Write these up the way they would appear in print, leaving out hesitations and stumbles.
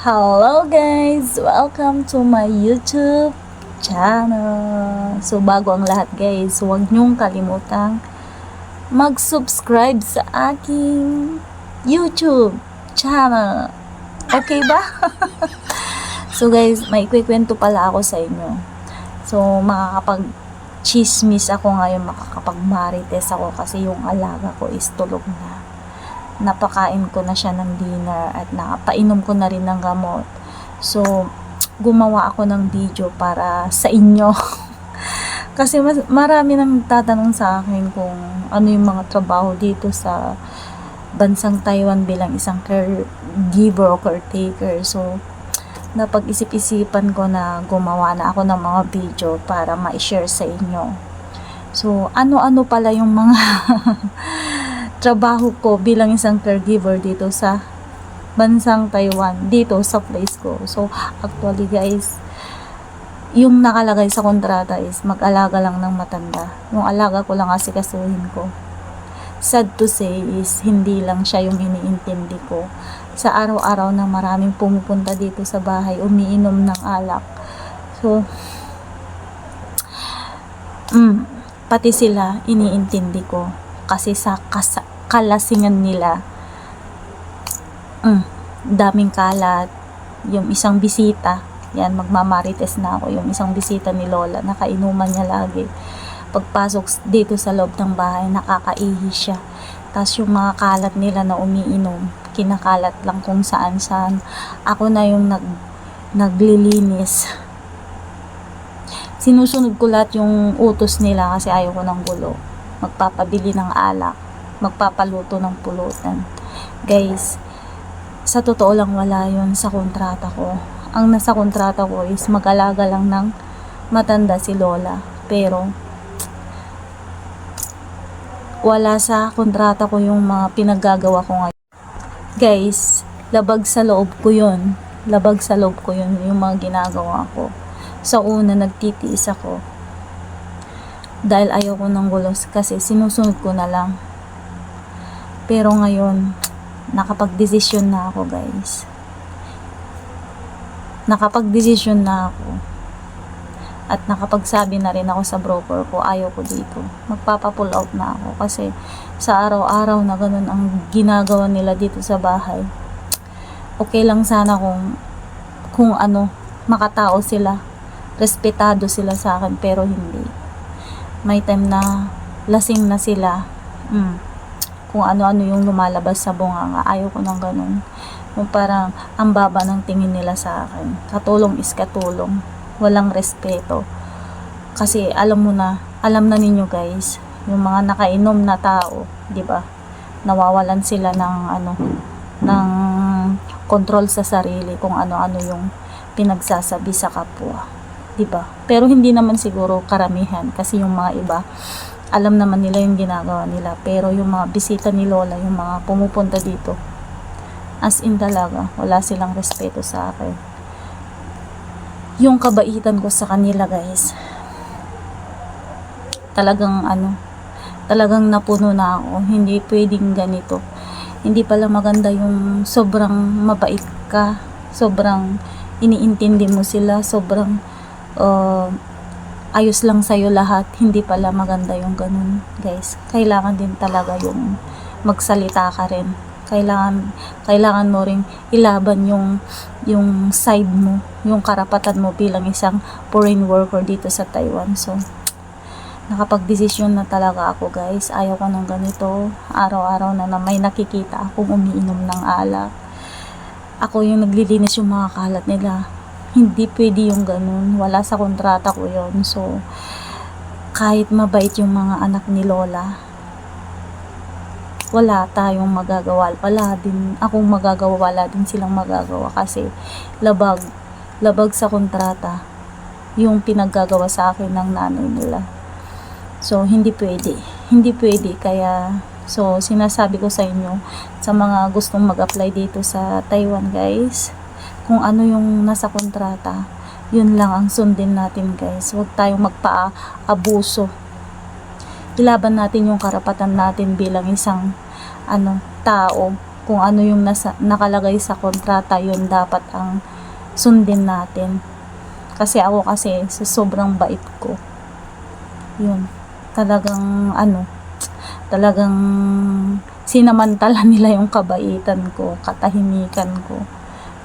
Hello guys! Welcome to my YouTube channel. So bago ang lahat guys, huwag niyong kalimutang mag-subscribe sa aking YouTube channel. Okay ba? So guys, may ikikwento pala ako sa inyo. So makakapag-chismis ako ngayon, makakapag-marites ako kasi yung alaga ko is tulog na. Napakain ko na siya ng dinner at napainom ko na rin ng gamot. So, gumawa ako ng video para sa inyo. Kasi marami nang tatanong sa akin kung ano yung mga trabaho dito sa bansang Taiwan bilang isang caregiver o caretaker. So, napag-isip-isipan ko na gumawa na ako ng mga video para ma-share sa inyo. So, ano-ano pala yung mga trabaho ko bilang isang caregiver dito sa bansang Taiwan, dito sa place ko. So, actually guys, yung nakalagay sa kontrata is mag-alaga lang ng matanda. Yung alaga ko lang asikasuhin ko. Sad to say is hindi lang siya yung iniintindi ko. Sa araw-araw na maraming pumupunta dito sa bahay, umiinom ng alak. So, pati sila iniintindi ko. Kasi sa kalasingan nila, daming kalat. Yung isang bisita, yan, magmamarites na ako, yung isang bisita ni Lola, nakainuman niya lagi. Pagpasok dito sa loob ng bahay, nakakaihi siya. Tapos yung mga kalat nila na umiinom, kinakalat lang kung saan-saan. Ako na yung naglilinis. Sinusunod ko lahat yung utos nila kasi ayaw ko ng gulo. Magpapabili ng alak, magpapaluto ng pulutan. Guys, sa totoo lang wala yun sa kontrata ko. Ang nasa kontrata ko is mag-alaga lang ng matanda si Lola. Pero, wala sa kontrata ko yung mga pinaggagawa ko ngayon. Guys, labag sa loob ko yun. Labag sa loob ko yun yung mga ginagawa ko. Sa una, nagtitiis ako. Dahil ayaw ko ng gulos kasi sinusunod ko na lang. Pero ngayon, nakapag-desisyon na ako guys. Nakapag-desisyon na ako. At nakapagsabi na rin ako sa broker ko, ayaw ko dito. Magpapa-pull out na ako kasi sa araw-araw na ganun ang ginagawa nila dito sa bahay. Okay lang sana kung makatao sila, respetado sila sa akin, pero hindi. May time na lasing na sila. Kung ano-ano yung lumalabas sa bunganga. Ayaw ko ng ganun. Yung parang ang baba ng tingin nila sa akin. Katulong is katulong. Walang respeto. Kasi alam na ninyo guys, yung mga nakainom na tao, 'di ba? Nawawalan sila ng control sa sarili kung ano-ano yung pinagsasabi sa kapwa. 'Di ba? Pero hindi naman siguro karamihan kasi yung mga iba alam naman nila yung ginagawa nila. Pero yung mga bisita ni Lola, yung mga pumupunta dito, as in talaga, wala silang respeto sa akin. Yung kabaitan ko sa kanila guys, talagang talagang napuno na ako. Hindi pwedeng ganito. Hindi pala maganda yung sobrang mabait ka, sobrang iniintindi mo sila, sobrang ayos lang sa'yo lahat. Hindi pala maganda yung ganun guys. Kailangan din talaga yung magsalita ka rin. Kailangan mo rin ilaban yung side mo, yung karapatan mo bilang isang foreign worker dito sa Taiwan. So, nakapag-desisyon na talaga ako guys. Ayaw ko ng ganito. Araw-araw na may nakikita akong umiinom ng alak. Ako yung naglilinis yung mga kalat nila. Hindi pwede yung ganun. Wala sa kontrata ko yon. So, kahit mabait yung mga anak ni Lola, wala tayong magagawa. Wala din akong magagawa. Wala din silang magagawa. Kasi, labag sa kontrata yung pinaggagawa sa akin ng nanay nila. So, hindi pwede. Hindi pwede. Kaya, so, sinasabi ko sa inyo, sa mga gustong mag-apply dito sa Taiwan guys, kung ano yung nasa kontrata, yun lang ang sundin natin guys. Huwag tayong magpa-abuso. Ilaban natin yung karapatan natin bilang isang tao kung ano yung nakalagay sa kontrata, yun dapat ang sundin natin. Kasi ako sa sobrang bait ko, yun, talagang sinamantala nila yung kabaitan ko, katahimikan ko.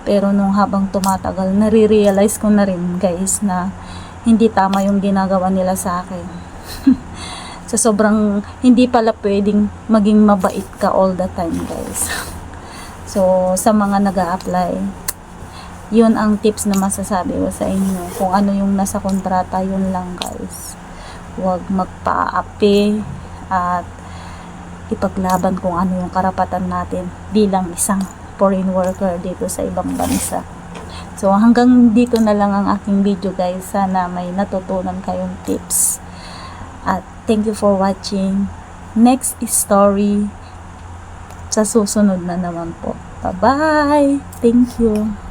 Pero nung habang tumatagal, nare-realize ko na rin, guys, na hindi tama yung ginagawa nila sa akin. Sa sobrang, hindi pala pwedeng maging mabait ka all the time, guys. So, sa mga nag-a-apply, yun ang tips na masasabi ko sa inyo. Kung ano yung nasa kontrata, yun lang, guys. Huwag magpa-api at ipaglaban kung ano yung karapatan natin bilang isang foreign worker dito sa ibang bansa. So, hanggang dito na lang ang aking video, guys. Sana may natutunan kayong tips. At thank you for watching. Next story sa susunod na naman po. Bye-bye! Thank you!